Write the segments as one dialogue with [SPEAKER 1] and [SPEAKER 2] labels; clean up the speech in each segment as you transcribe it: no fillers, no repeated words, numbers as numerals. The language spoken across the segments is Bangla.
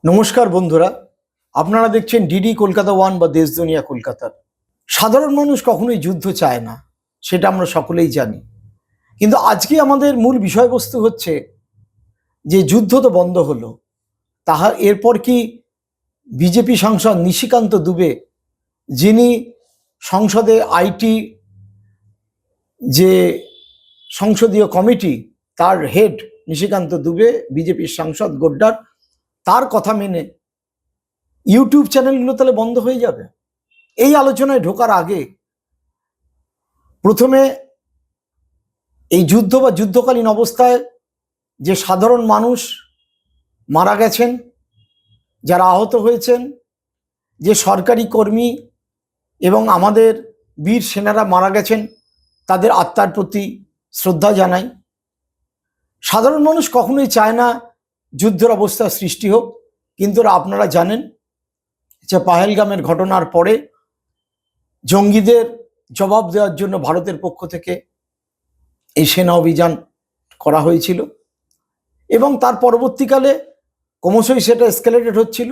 [SPEAKER 1] নমস্কার বন্ধুরা, আপনারা দেখছেন ডিডি কলকাতা ওয়ান বা দেশ দুনিয়া কলকাতার। সাধারণ মানুষ কখনোই যুদ্ধ চায় না, সেটা আমরা সকলেই জানি। কিন্তু আজকে আমাদের মূল বিষয়বস্তু হচ্ছে যে যুদ্ধ তো বন্ধ হলো, এরপর কি বিজেপি সাংসদ নিশিকান্ত দুবে, যিনি সংসদে আইটি যে সংসদীয় কমিটি, তার হেড নিশিকান্ত দুবে, বিজেপির সাংসদ গোড্ডার, তার কথা মেনে ইউটিউব চ্যানেলগুলো তাহলে বন্ধ হয়ে যাবে? এই আলোচনায় ঢোকার আগে প্রথমে এই যুদ্ধ বা যুদ্ধকালীন অবস্থায় যে সাধারণ মানুষ মারা গেছেন, যারা আহত হয়েছেন, যে সরকারি কর্মী এবং আমাদের বীর সেনারা মারা গেছেন, তাদের আত্মার প্রতি শ্রদ্ধা জানাই। সাধারণ মানুষ কখনোই চায় না যুদ্ধের অবস্থা সৃষ্টি হোক, কিন্তু আপনারা জানেন যে পাহেলগামের ঘটনার পরে জঙ্গিদের জবাব দেওয়ার জন্য ভারতের পক্ষ থেকে এই সেনা অভিযান করা হয়েছিল এবং তার পরবর্তীকালে ক্রমশই সেটা এসকেলেটেড হচ্ছিল,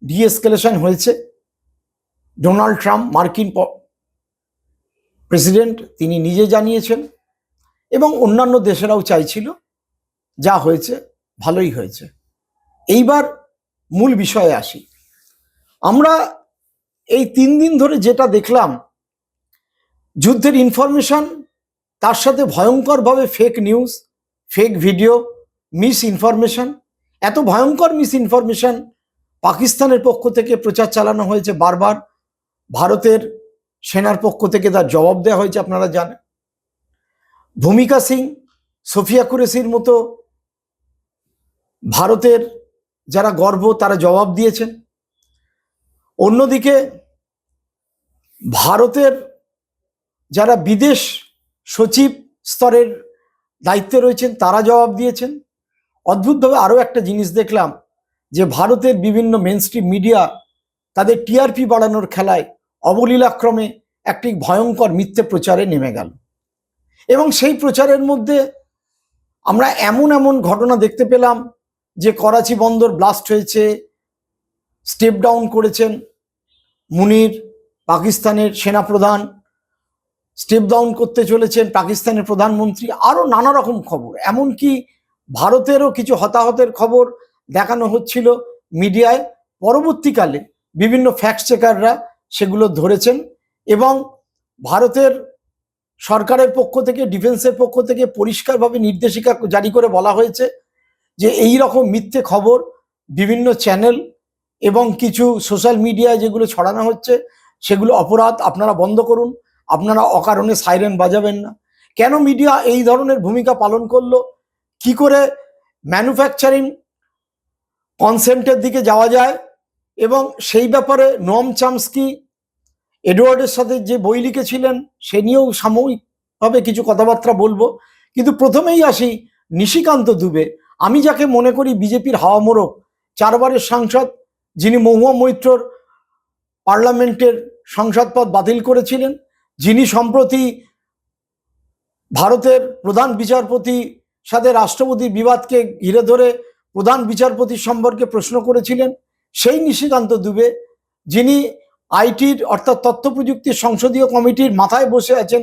[SPEAKER 1] ডিএসকেলেশন হয়েছে। ডোনাল্ড ট্রাম্প, মার্কিন প্রেসিডেন্ট, তিনি নিজে জানিয়েছেন এবং অন্যান্য দেশেরাও চাইছিল। যা হয়েছে ভালোই হয়েছে। এইবার মূল বিষয়ে আসি। আমরা এই 3 দিন ধরে যেটা দেখলাম, যুদ্ধের ইনফরমেশন, তার সাথে ভয়ঙ্করভাবে fake news, fake video, misinformation, এত ভয়ঙ্কর মিস ইনফরমেশন পাকিস্তানের পক্ষ থেকে প্রচার চালানো হয়েছে বারবার। ভারতের সেনার পক্ষ থেকে তার জবাব দেওয়া হয়েছে, আপনারা জানেন। ভূমিকা সিং, সোফিয়া কুরেশির মতো ভারতের যারা গর্ব, তারা জবাব দিয়েছেন। অন্যদিকে ভারতের যারা বিদেশ সচিব স্তরের দায়িত্বে রয়েছেন, তারা জবাব দিয়েছেন। অদ্ভুতভাবে আরও একটা জিনিস দেখলাম, যে ভারতের বিভিন্ন মেনস্ট্রিম মিডিয়া তাদের টিআরপি বাড়ানোর খেলায় অবলীলাক্রমে একটি ভয়ঙ্কর মিথ্যে প্রচারে নেমে গেল। এবং সেই প্রচারের মধ্যে আমরা এমন এমন ঘটনা দেখতে পেলাম যে করাচি বন্দর ব্লাস্ট হয়েছে, স্টেপ ডাউন করেছেন মুনির, পাকিস্তানের সেনাপ্রধান, স্টেপ ডাউন করতে চলেছেন পাকিস্তানের প্রধানমন্ত্রী, আরও নানা রকম খবর। এমনকি ভারতেরও কিছু হতাহতের খবর দেখানো হচ্ছিল মিডিয়ায়। পরবর্তীকালে বিভিন্ন ফ্যাক্ট চেকাররা সেগুলো ধরেছেন এবং ভারতের সরকারের পক্ষ থেকে, ডিফেন্সের পক্ষ থেকে পরিষ্কারভাবে নির্দেশিকা জারি করে বলা হয়েছে যে এই রকম মিথ্যে খবর বিভিন্ন চ্যানেল এবং কিছু সোশ্যাল মিডিয়ায় যেগুলো ছড়ানো হচ্ছে, সেগুলো অপরাধ, আপনারা বন্ধ করুন, আপনারা অকারণে সাইরেন বাজাবেন না। কেন মিডিয়া এই ধরনের ভূমিকা পালন করলো? কি করে ম্যানুফ্যাকচারিং কনসেন্টের দিকে যাওয়া যায়, এবং সেই ব্যাপারে নোম চমস্কি এডওয়ার্ডের সাথে যে বই লিখেছিলেন, সে নিয়েও সাময়িকভাবে কিছু কথাবার্তা বলবো। কিন্তু প্রথমেই আসি নিশিকান্ত দুবে। আমি যাকে মনে করি বিজেপির হাওয়া মোড়ক, 4 বারের সাংসদ, যিনি মহুয়া মৈত্রর পার্লামেন্টের সংসদ পদ বাতিল করেছিলেন, যিনি সম্প্রতি ভারতের প্রধান বিচারপতি সাথে রাষ্ট্রপতির বিবাদকে ঘিরে ধরে প্রধান বিচারপতির সম্পর্কে প্রশ্ন করেছিলেন, সেই নিশিকান্ত দুবে, যিনি আইটির অর্থাৎ তথ্য প্রযুক্তির সংসদীয় কমিটির মাথায় বসে আছেন,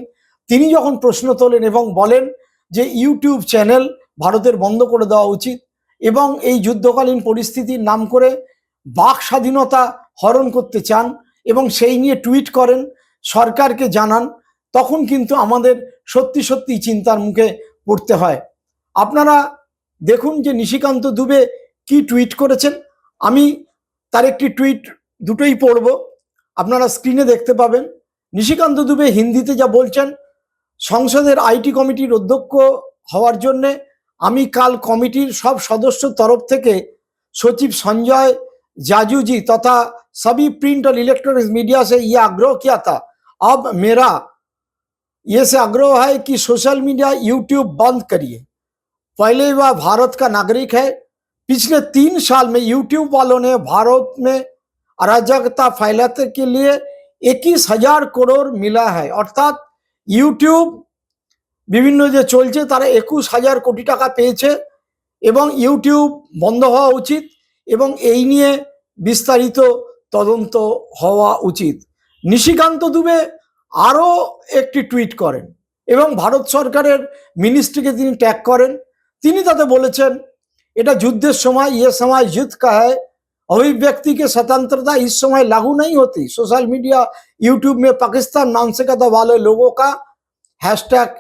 [SPEAKER 1] তিনি যখন প্রশ্ন তোলেন এবং বলেন যে ইউটিউব চ্যানেল ভারতের বন্ধ করে দেওয়া উচিত এবং এই যুদ্ধকালীন পরিস্থিতির নাম করে বাক স্বাধীনতা হরণ করতে চান এবং সেই নিয়ে টুইট করেন, সরকারকে জানান, তখন কিন্তু আমাদের সত্যি সত্যি চিন্তার মুখে পড়তে হয়। আপনারা দেখুন যে নিশিকান্ত দুবে কি টুইট করেছেন। আমি তার একটি টুইট দুটোই পড়ব, আপনারা স্ক্রিনে দেখতে পাবেন। নিশিকান্ত দুবে হিন্দিতে যা বলছেন, সংসদের আইটি কমিটির অধ্যক্ষ হওয়ার জন্যে আমি কাল কমিটির সব সদস্য তরফ থেকে सचिव संजय जाजू जी तथा सभी प्रिंट और इलेक्ट्रॉनिक्स मीडिया से यह आग्रह किया था। अब मेरा ये से आग्रह है कि सोशल मीडिया यूट्यूब बंद करिए। पहले वह भारत का नागरिक है। पिछले 3 साल में यूट्यूब वालों ने भारत में अराजकता फैलाने के लिए 21,000 करोड़ मिला है। अर्थात यूट्यूब বিভিন্ন যে চলছে, তারা 21,000 কোটি টাকা পেয়েছে এবং ইউটিউব বন্ধ হওয়া উচিত এবং এই নিয়ে বিস্তারিত তদন্ত হওয়া উচিত। নিশিকান্ত দুবে আরও একটি টুইট করেন এবং ভারত সরকারের মিনিস্ট্রিকে তিনি ট্যাগ করেন। তিনি তাতে বলেছেন, এটা যুদ্ধের সময়, ये समय युद्ध का है, अभिव्यक्ति की स्वतंत्रता इस समय लागू नहीं होती। सोशल मीडिया यूट्यूब में पाकिस्तान मानसिकता वाले लोगों का hashtag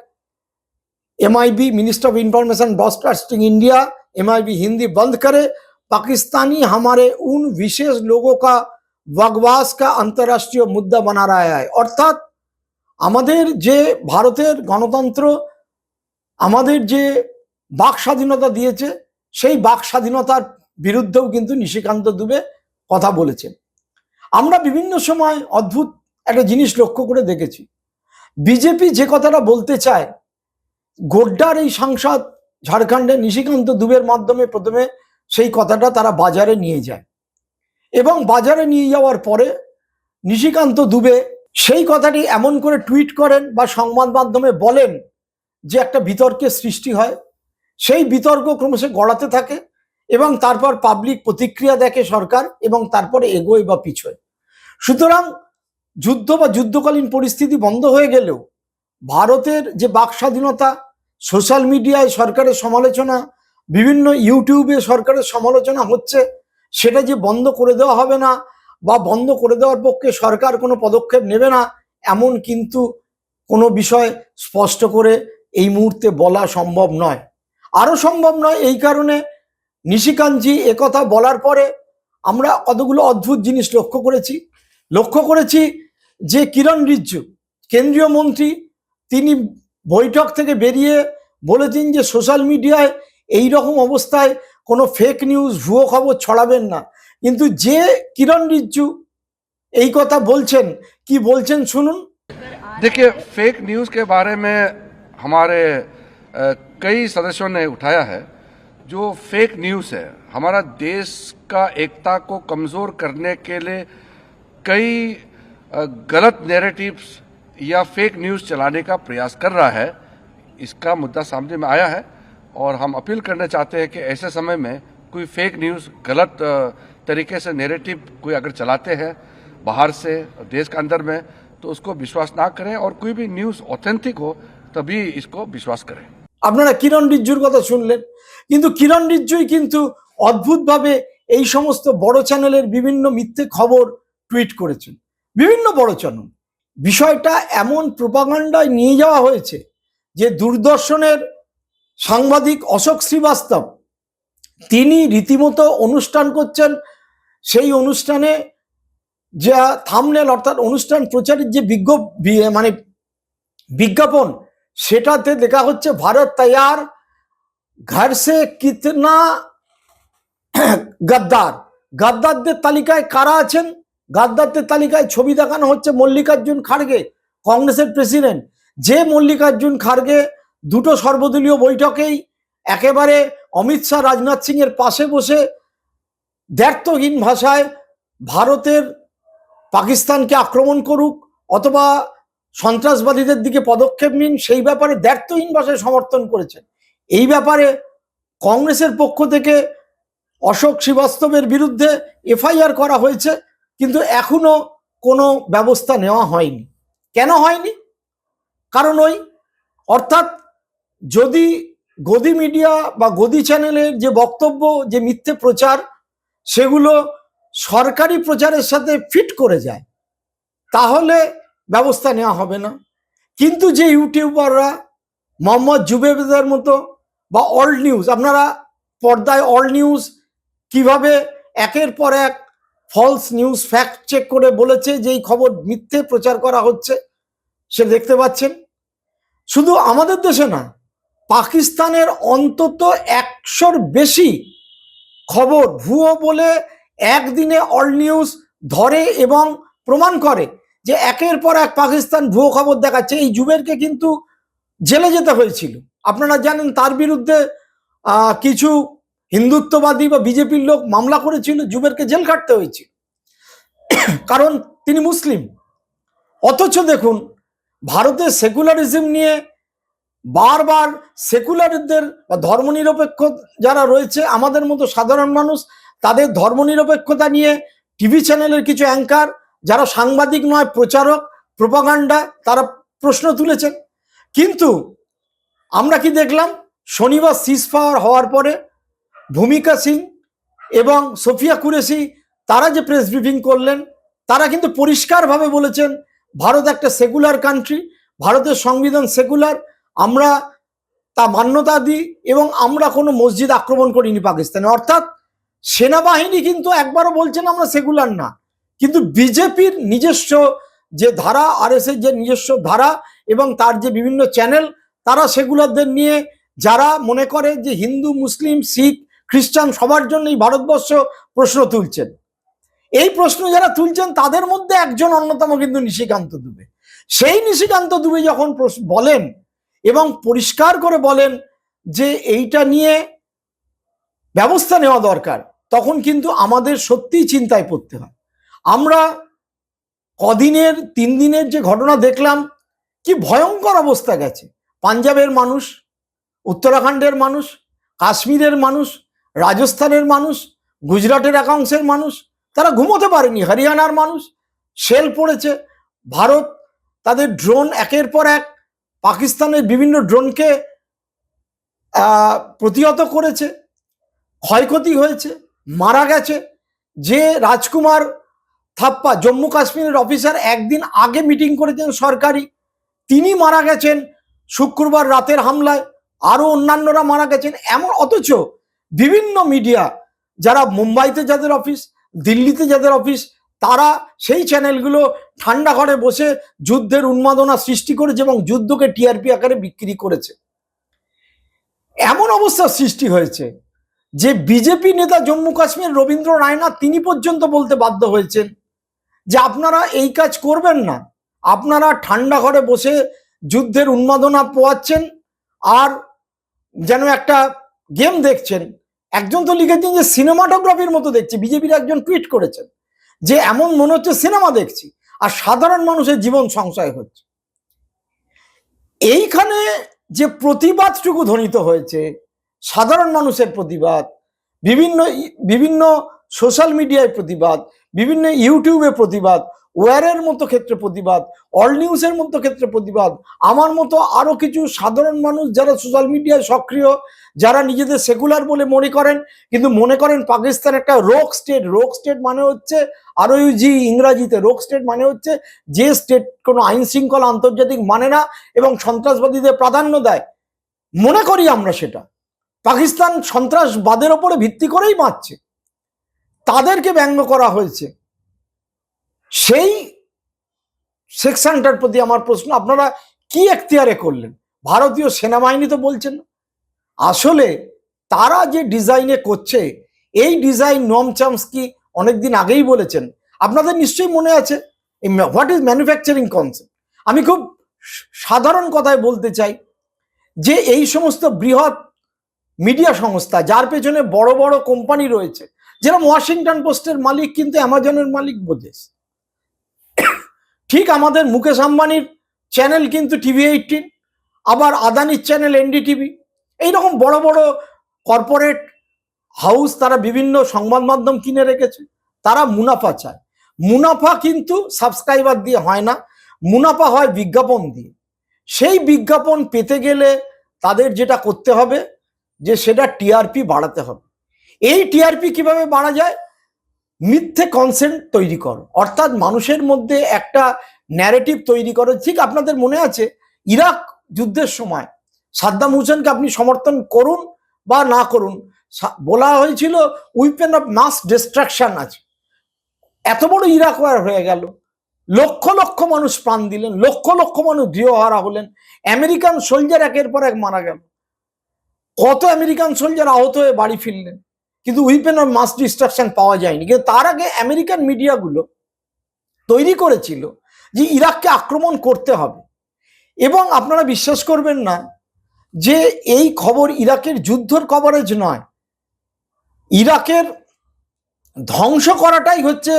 [SPEAKER 1] MIB minister of information broadcasting India MIB Hindi बंद करे। पाकिस्तानी हमारे उन विशेष लोगों का बकवास का अंतर्राष्ट्रीय मुद्दा बना रहा है। अर्थात আমাদের যে ভারতের গণতন্ত্র আমাদের যে বাক স্বাধীনতা দিয়েছে, সেই বাক স্বাধীনতার বিরুদ্ধেও কিন্তু নিশিকান্ত দুবে কথা বলেছেন। আমরা বিভিন্ন সময় অদ্ভুত একটা জিনিস লক্ষ্য করে দেখেছি, বিজেপি যে কথাটা বলতে চায়, গোড্ডার এই সাংসদ ঝাড়খণ্ডে নিশিকান্ত দুবের মাধ্যমে প্রথমে সেই কথাটা তারা বাজারে নিয়ে যায় এবং বাজারে নিয়ে যাওয়ার পরে নিশিকান্ত দুবে সেই কথাটি এমন করে টুইট করেন বা সংবাদ মাধ্যমে বলেন যে একটা বিতর্কের সৃষ্টি হয়। সেই বিতর্ক ক্রমশ গড়াতে থাকে এবং তারপর পাবলিক প্রতিক্রিয়া দেখে সরকার এবং তারপরে এগোয় বা পিছোয়। সুতরাং যুদ্ধ বা যুদ্ধকালীন পরিস্থিতি বন্ধ হয়ে গেলেও ভারতের যে বাক স্বাধীনতা, সোশ্যাল মিডিয়ায় সরকারের সমালোচনা, বিভিন্ন ইউটিউবে সরকারের সমালোচনা হচ্ছে, সেটা যে বন্ধ করে দেওয়া হবে না বা বন্ধ করে দেওয়ার পক্ষে সরকার কোনো পদক্ষেপ নেবে না, এমন কিন্তু কোনো বিষয় স্পষ্ট করে এই মুহূর্তে বলা সম্ভব নয়। আরও সম্ভব নয় এই কারণে, নিশিকান্তজি একথা বলার পরে আমরা কতগুলো অদ্ভুত জিনিস লক্ষ্য করেছি যে কিরণ রিজিজু কেন্দ্রীয় মন্ত্রী, তিনি বৈঠক থেকে বেরিয়ে বলেছেন যে সোশ্যাল মিডিয়ায় এই রকম অবস্থায় কোনো ফেক নিউজ, ভুয়ো খবর ছড়াবেন না। কিন্তু যে কিরণ রিজিজু এই কথা বলছেন, কি বলছেন শুনুন।
[SPEAKER 2] देखिए, फेक न्यूज़ के बारे में हमारे कई सदस्यों ने उठाया है। जो फेक न्यूज़ है, हमारा देश का एकता को कमज़ोर करने के लिए कई गलत नैरेटिव्स या फेक न्यूज़ चलाने का प्रयास कर रहा है। इसका मुद्दा सामने में आया है और हम अपील करना चाहते हैं कि ऐसे समय में कोई फेक न्यूज़, गलत तरीके से नैरेटिव कोई अगर चलाते हैं बाहर से देश के अंदर में, तो उसको विश्वास ना करें और कोई भी न्यूज़ ऑथेंटिक हो तभी इसको विश्वास करें।
[SPEAKER 1] আপনারা কিরণ রিজিজুর কথা শুনলেন, কিন্তু কিরণ রিজিজুই কিন্তু অদ্ভুতভাবে এই সমস্ত বড় চ্যানেলের বিভিন্ন মিথ্যে খবর টুইট করেছেন, বিভিন্ন বড় চ্যানেল। বিষয়টা এমন প্রোপাগান্ডায় নিয়ে যাওয়া হয়েছে যে দূরদর্শনের সাংবাদিক অশোক শ্রীবাস্তব তিনি রীতিমতো অনুষ্ঠান করছেন। সেই অনুষ্ঠানে যা থাম্বনেল অর্থাৎ অনুষ্ঠান প্রচারের যে বিজ্ঞাপন, সেটাতে দেখা হচ্ছে ভারত তৈয়ার, ঘর সে কিতনা গদ্দার। গদ্দারদের তালিকায় কারা আছেন? গদ্দারদের তালিকায় ছবি দেখানো হচ্ছে মল্লিকার্জুন খাড়গে, কংগ্রেসের প্রেসিডেন্ট। যে মল্লিকার্জুন খাড়গে দুটো সর্বদলীয় বৈঠকেই একেবারে অমিত শাহ, রাজনাথ সিং এর পাশে বসে দ্ব্যর্থহীন ভাষায় ভারতের পাকিস্তানকে আক্রমণ করুক অথবা সন্ত্রাসবাদীদের দিকে পদক্ষেপ নিন, সেই ব্যাপারে দ্ব্যর্থহীন ভাষায় সমর্থন করেছেন। এই ব্যাপারে কংগ্রেসের পক্ষ থেকে অশোক শ্রীবাস্তবের বিরুদ্ধে FIR করা হয়েছে, কিন্তু এখনো কোনো ব্যবস্থা নেওয়া হয়নি। কেন হয়নি? কারণ অর্থাৎ যদি গদি মিডিয়া বা গদি চ্যানেলের যে বক্তব্য, যে মিথ্যে প্রচার, সেগুলো সরকারি প্রচারের সাথে ফিট করে যায়, তাহলে ব্যবস্থা নেওয়া হবে না। কিন্তু যে ইউটিউবাররা মোহাম্মদ জুবেদের মতো বা অল্ড নিউজ, আপনারা পর্দায় অল্ড নিউজ কিভাবে একের পর এক ফলস নিউজ ফ্যাক্ট চেক করে বলেছে যে এই খবর মিথ্যে প্রচার করা হচ্ছে, সে দেখতে পাচ্ছেন। শুধু আমাদের দেশে না, পাকিস্তানের অন্তত 100-র বেশি খবর ভুয়ো বলে একদিনে অল্ড নিউজ ধরে এবং প্রমাণ করে যে একের পর এক পাকিস্তান ভুয়ো খবর দেখাচ্ছে। এই জুবেরকে কিন্তু জেলে যেতে হয়েছিল, আপনারা জানেন। তার বিরুদ্ধে কিছু হিন্দুত্ববাদী বা বিজেপির লোক মামলা করেছিল, জুবেরকে জেল কাটতে হয়েছিল কারণ তিনি মুসলিম। অথচ দেখুন, ভারতের সেকুলারিজম নিয়ে বারবার সেকুলারদের বা ধর্মনিরপেক্ষ যারা রয়েছে, আমাদের মতো সাধারণ মানুষ, তাদের ধর্মনিরপেক্ষতা নিয়ে টিভি চ্যানেলের কিছু অ্যাঙ্কার যারা সাংবাদিক নয় প্রচারক প্রোপাগান্ডা তারা প্রশ্ন তুলেছেন। কিন্তু আমরা কি দেখলাম, শনিবার সিজফায়ার হওয়ার পরে ভূমিকা সিং এবং সোফিয়া কুরেশি তারা যে প্রেস ব্রিফিং করলেন, তারা কিন্তু পরিষ্কারভাবে বলেছেন ভারত একটা সেকুলার কান্ট্রি, ভারতের সংবিধান সেকুলার, আমরা তা মান্যতা দিই এবং আমরা কোনো মসজিদ আক্রমণ করিনি পাকিস্তানে। অর্থাৎ সেনাবাহিনী কিন্তু একবারও বলছেন আমরা সেকুলার না, কিন্তু বিজেপির নিজস্ব যে ধারা, আরএসএস যে নিজস্ব ধারা এবং তার যে বিভিন্ন চ্যানেল, তারা সেকুলারদের নিয়ে, যারা মনে করে যে হিন্দু মুসলিম শিখ খ্রিস্টান সবার জন্যই ভারতবর্ষ, প্রশ্ন তুলছেন। এই প্রশ্ন যারা তুলছেন তাদের মধ্যে একজন অন্যতম কিন্তু নিশিকান্ত দুবে। সেই নিশিকান্ত দুবে যখন বলেন এবং পরিষ্কার করে বলেন যে এইটা নিয়ে ব্যবস্থা নেওয়া দরকার, তখন কিন্তু আমাদের সত্যিই চিন্তায় পড়তে হয়। আমরা কদিনের 3 দিনের যে ঘটনা দেখলাম, কি ভয়ঙ্কর অবস্থা গেছে। পাঞ্জাবের মানুষ, উত্তরাখণ্ডের মানুষ, কাশ্মীরের মানুষ, রাজস্থানের মানুষ, গুজরাটের একাংশের মানুষ তারা ঘুমোতে পারেনি। হরিয়ানার মানুষ, শেল পড়েছে। ভারত তাদের ড্রোন একের পর এক পাকিস্তানের বিভিন্ন ড্রোনকে প্রতিহত করেছে, ক্ষয়ক্ষতি হয়েছে, মারা গেছে। যে রাজকুমার থাপ্পা জম্মু কাশ্মীরের অফিসার একদিন আগে মিটিং করেছেন সরকারি, তিনি মারা গেছেন শুক্রবার রাতের হামলায়, আরো অন্যান্যরা মারা গেছেন। এমন অথচ বিভিন্ন মিডিয়া, যারা মুম্বাইতে যাদের অফিস, দিল্লিতে যাদের অফিস, তারা সেই চ্যানেলগুলো ঠান্ডা ঘরে বসে যুদ্ধের উন্মাদনা সৃষ্টি করেছে এবং যুদ্ধকে টিআরপি আকারে বিক্রি করেছে। এমন অবস্থা সৃষ্টি হয়েছে যে বিজেপি নেতা জম্মু কাশ্মীর রবীন্দ্র রায়না তিনি পর্যন্ত বলতে বাধ্য হয়েছেন যে আপনারা এই কাজ করবেন না, আপনারা ঠান্ডা ঘরে বসে যুদ্ধের উন্মাদনা পোয়াচ্ছেন আর যেন একটা গেম দেখছেন। একজন তো লিখেছেন যে সিনেমাটোগ্রাফির মতো দেখছি, বিজেপির একজন টুইট করেছেন যে এমন মনে হচ্ছে সিনেমা দেখছি, আর সাধারণ মানুষের জীবন সংশয় হচ্ছে। এইখানে যে প্রতিবাদটুকু ধ্বনিত হয়েছে, সাধারণ মানুষের প্রতিবাদ, বিভিন্ন সোশ্যাল মিডিয়ায় প্রতিবাদ, বিভিন্ন ইউটিউবে প্রতিবাদ, ওয়ারের মতো ক্ষেত্রে প্রতিবাদ, অল নিউজের মতো ক্ষেত্রে প্রতিবাদ, আমার মতো আরো কিছু সাধারণ মানুষ যারা সোশ্যাল মিডিয়ায় সক্রিয়, যারা নিজেদের সেকুলার বলে মনে করেন কিন্তু মনে করেন পাকিস্তান একটা রোগ স্টেট। রোগ স্টেট মানে হচ্ছে ROG ইংরাজিতে, রোগ স্টেট মানে হচ্ছে যে স্টেট কোনো আইন শৃঙ্খলা আন্তর্জাতিক মানে না এবং সন্ত্রাসবাদীদের প্রাধান্য দেয়। মনে করি আমরা সেটা, পাকিস্তান সন্ত্রাসবাদের ওপরে ভিত্তি করেই বাঁচছে, তাদেরকে ব্যঙ্গ করা হয়েছে। সেই সেকশনটার প্রতি আমার প্রশ্ন, আপনারা কি এখতিয়ারে করলেন? ভারতীয় সেনাবাহিনী তো বলছেন না। আসলে তারা যে ডিজাইনে করছে, এই ডিজাইন নোম চমস্কি অনেকদিন আগেই বলেছেন। আপনাদের নিশ্চয়ই মনে আছে হোয়াট ইজ ম্যানুফ্যাকচারিং কনসেপ্ট। আমি খুব সাধারণ কথায় বলতে চাই যে এই সমস্ত বৃহৎ মিডিয়া সংস্থা যার পেছনে বড় বড় কোম্পানি রয়েছে, যেরকম ওয়াশিংটন পোস্টের মালিক কিন্তু অ্যামাজনের মালিক বোঝেস, ঠিক আমাদের মুকেশ আম্বানির চ্যানেল কিন্তু TV18, আবার আদানির চ্যানেল NDTV, এইরকম বড় বড় কর্পোরেট হাউস তারা বিভিন্ন সংবাদ মাধ্যম কিনে রেখেছে। তারা মুনাফা চায়। মুনাফা কিন্তু সাবস্ক্রাইবার দিয়ে হয় না, মুনাফা হয় বিজ্ঞাপন দিয়ে। সেই বিজ্ঞাপন পেতে গেলে তাদের যেটা করতে হবে যে সেটা টিআরপি বাড়াতে হবে। এই টিআরপি কিভাবে বাড়া যায়? মিথ্যে কনসেন্ট তৈরি করো, অর্থাৎ মানুষের মধ্যে একটা ন্যারেটিভ তৈরি করো। ঠিক আপনাদের মনে আছে ইরাক যুদ্ধের সময় সাদ্দাম হোসেনকে আপনি সমর্থন করুন বা না করুন, বলা হয়েছিল উইপেন অফ মাস ডিস্ট্রাকশন আছে। এত বড় ইরাক ওয়ার হয়ে গেল, লক্ষ লক্ষ মানুষ প্রাণ দিলেন, লক্ষ লক্ষ মানুষ গৃহহারা হলেন, আমেরিকান সোলজার একের পর এক মারা গেল, কত আমেরিকান সোলজার আহত হয়ে বাড়ি ফিরলেন, কিন্তু উইপেন অফ মাস ডিস্ট্রাকশন পাওয়া যায়নি। কিন্তু তার আগে আমেরিকান মিডিয়াগুলো তৈরি করেছিল যে ইরাককে আক্রমণ করতে হবে। এবং আপনারা বিশ্বাস করবেন না যে এই খবর ইরাকের যুদ্ধর কভারেজ নয়, ইরাকের ধ্বংস করাটাই হচ্ছে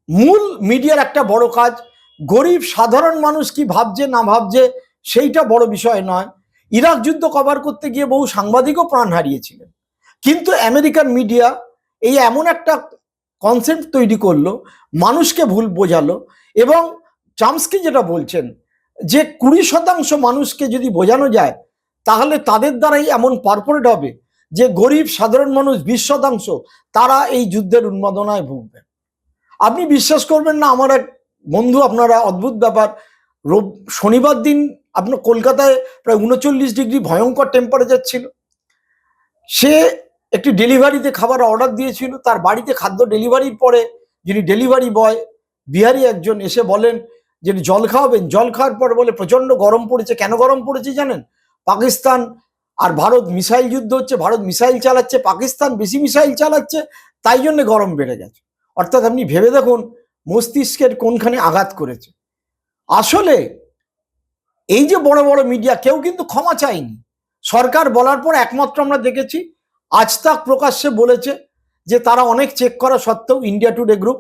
[SPEAKER 1] মূল মিডিয়ার একটা বড় কাজ। গরিব সাধারণ মানুষ কি ভাবছে না ভাবছে সেইটা বড় বিষয় নয়। ইরাক যুদ্ধ কভার করতে গিয়ে বহু সাংবাদিকও প্রাণ হারিয়েছিলেন, কিন্তু আমেরিকান মিডিয়া এই এমন একটা কনসেপ্ট তৈরি করলো, মানুষকে ভুল বোঝালো। এবং চামস্কি যেটা বলছেন যে 20% মানুষকে যদি বোঝানো যায় তাহলে তাদের দ্বারাই এমন পারপোরেট হবে যে গরিব সাধারণ মানুষ 20% তারা এই যুদ্ধের উন্মাদনায় ভুগবে। আপনি বিশ্বাস করবেন না, আমার এক বন্ধু, আপনারা অদ্ভুত ব্যাপার, শনিবার দিন আপনার কলকাতায় প্রায় 39 ডিগ্রি ভয়ঙ্কর টেম্পারেচার ছিল। সে একটি ডেলিভারিতে খাবার অর্ডার দিয়েছিল, তার বাড়িতে খাদ্য ডেলিভারির পরে যিনি ডেলিভারি বয় বিহারি একজন এসে বলেন যে জল খাওয়াবেন। জল খাওয়ার পর বলে প্রচন্ড গরম পড়েছে। কেন গরম পড়েছে জানেন? পাকিস্তান আর ভারত মিসাইল যুদ্ধ হচ্ছে, ভারত মিসাইল চালাচ্ছে, পাকিস্তান বেশি মিসাইল চালাচ্ছে, তাই জন্য গরম বেড়ে গেছে। অর্থাৎ আপনি ভেবে দেখুন মস্তিষ্কের কোনখানে আঘাত করেছে। আসলে এই যে বড় বড় মিডিয়া, কেউ কিন্তু ক্ষমা চায়নি। সরকার বলার পর একমাত্র আমরা দেখেছি আজ তাক প্রকাশ্যে বলেছে যে তারা অনেক চেক করা সত্ত্বেও ইন্ডিয়া টুডে গ্রুপ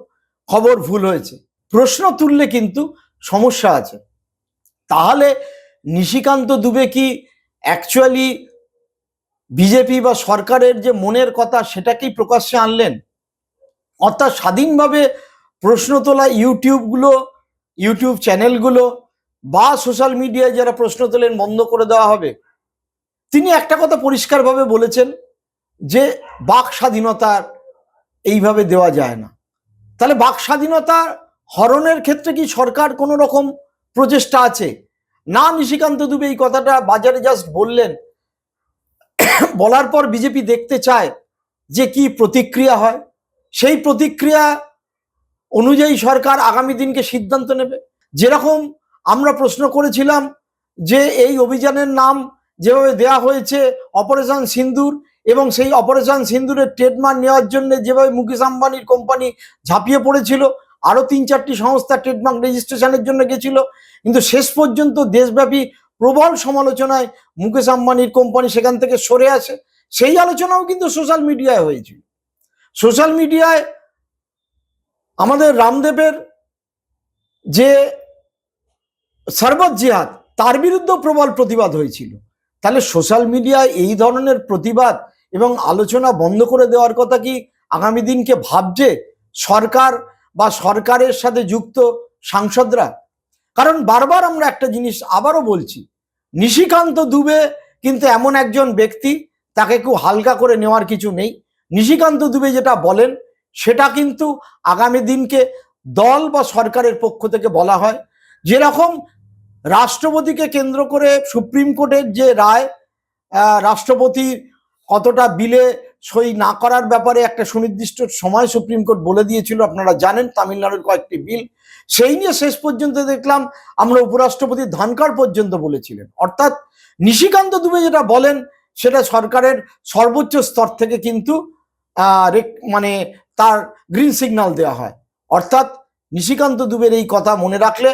[SPEAKER 1] খবর ভুল হয়েছে। প্রশ্ন তুললে কিন্তু সমস্যা আছে। তাহলে নিশিকান্ত দুবে কি অ্যাকচুয়ালি বিজেপি বা সরকারের যে মনের কথা সেটাকেই প্রকাশ্যে আনলেন? অর্থাৎ স্বাধীনভাবে প্রশ্ন তোলা ইউটিউব চ্যানেলগুলো বা সোশ্যাল মিডিয়ায় যারা প্রশ্ন তোলেন বন্ধ করে দেওয়া হবে। তিনি একটা কথা পরিষ্কারভাবে বলেছেন যে বাক স্বাধীনতা এইভাবে দেওয়া যায় না। তাহলে বাক স্বাধীনতা হরণের ক্ষেত্রে কি সরকার কোনো রকম প্রচেষ্টা আছে? না, নিশিকান্ত দুবে এই কথাটা বাজারে জাস্ট বললেন, বলার পর বিজেপি দেখতে চায় যে কি প্রতিক্রিয়া হয়। সেই প্রতিক্রিয়া অনুযায়ী সরকার আগামী দিনকে সিদ্ধান্ত নেবে। যেরকম আমরা প্রশ্ন করেছিলাম যে এই অভিযানের নাম যেভাবে দেয়া হয়েছে অপারেশন সিন্দুর, এবং সেই অপারেশন সিন্দুরের ট্রেডমার্ক নেওয়ার জন্য যেভাবে মুকেশ আম্বানির কোম্পানি ঝাঁপিয়ে পড়েছিল, আরো 3-4টি সংস্থা ট্রেডমার্ক রেজিস্ট্রেশনের জন্য গেছিল, কিন্তু শেষ পর্যন্ত দেশব্যাপী প্রবল সমালোচনায় মুকেশ আম্বানির কোম্পানি সেখান থেকে সরে আসে। সেই আলোচনাও কিন্তু সোশ্যাল মিডিয়ায় হয়েছিল। সোশ্যাল মিডিয়ায় আমাদের রামদেবের যে সরবত জিহাদ, তার বিরুদ্ধে প্রবল প্রতিবাদ হয়েছিল। তাহলে সোশ্যাল মিডিয়ায় এই ধরনের প্রতিবাদ এবং আলোচনা বন্ধ করে দেওয়ার কথা কি আগামী দিনকে ভাবছে সরকার বা সরকারের সাথে যুক্ত সাংসদরা? কারণ বারবার আমরা একটা জিনিস আবারও বলছি, নিশিকান্ত দুবে কিন্তু এমন একজন ব্যক্তি, তাকে খুব হালকা করে নেওয়ার কিছু নেই। নিশিকান্ত দুবে যেটা বলেন সেটা কিন্তু আগামী দিনকে দল বা সরকারের পক্ষ থেকে বলা হয়। যেরকম রাষ্ট্রপতিকে কেন্দ্র করে সুপ্রিম কোর্টের যে রায়, রাষ্ট্রপতি কতটা বিলে সই না করার ব্যাপারে একটা সুনির্দিষ্ট সময় সুপ্রিম কোর্ট বলে দিয়েছিল, আপনারা জানেন, তামিলনাড়ুর কয়েকটি বিল, সেই নিয়ে শেষ পর্যন্ত দেখলাম আমরা উপরাষ্ট্রপতি ধনখড় পর্যন্ত বলেছিলেন। অর্থাৎ নিশিকান্ত দুবে যেটা বলেন সেটা সরকারের সর্বোচ্চ স্তর থেকে কিন্তু মানে তার গ্রিন সিগন্যাল দেওয়া হয়। অর্থাৎ নিশিকান্ত দুবের এই কথা মনে রাখলে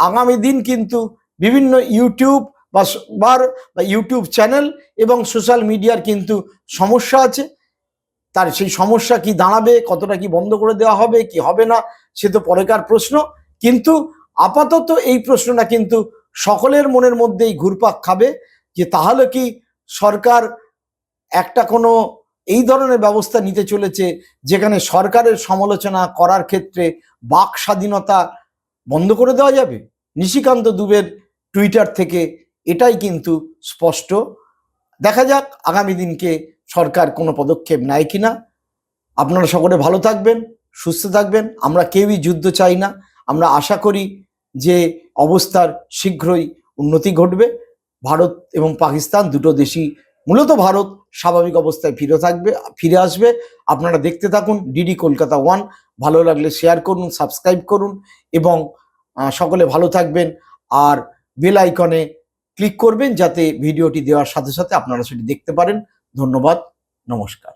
[SPEAKER 1] আগামী দিন কিন্তু বিভিন্ন ইউটিউব বা ইউটিউব চ্যানেল এবং সোশ্যাল মিডিয়ার কিন্তু সমস্যা আছে। তার সেই সমস্যা কি দাঁড়াবে, কতটা কি বন্ধ করে দেওয়া হবে কি হবে না, সে তো পরেকার প্রশ্ন। কিন্তু আপাতত এই প্রশ্নটা কিন্তু সকলের মনের মধ্যেই ঘুরপাক খাবে যে তাহলে কি সরকার একটা কোনো এই ধরনের ব্যবস্থা নিতে চলেছে যেখানে সরকারের সমালোচনা করার ক্ষেত্রে বাক স্বাধীনতা বন্ধ করে দেওয়া যাবে? নিশিকান্ত দুবের টুইটার থেকে এটাই কিন্তু স্পষ্ট। দেখা যাক আগামী দিনকে সরকার কোনো পদক্ষেপ নেয় কিনা। আপনারা সকলে ভালো থাকবেন, সুস্থ থাকবেন। আমরা কেউই যুদ্ধ চাই না। আমরা আশা করি যে অবস্থার শীঘ্রই উন্নতি ঘটবে। ভারত এবং পাকিস্তান দুটো দেশই, মূলত ভারত স্বাভাবিক অবস্থায় ফিরে আসবে। আপনারা দেখতে থাকুন ডিডি কলকাতা 1। ভালো লাগলে শেয়ার করুন, সাবস্ক্রাইব করুন এবং সকলে ভালো থাকবেন। আর বেল আইকনে ক্লিক করবেন যাতে ভিডিওটি দেওয়ার সাথে সাথে আপনারা সেটি দেখতে পারেন। ধন্যবাদ, নমস্কার।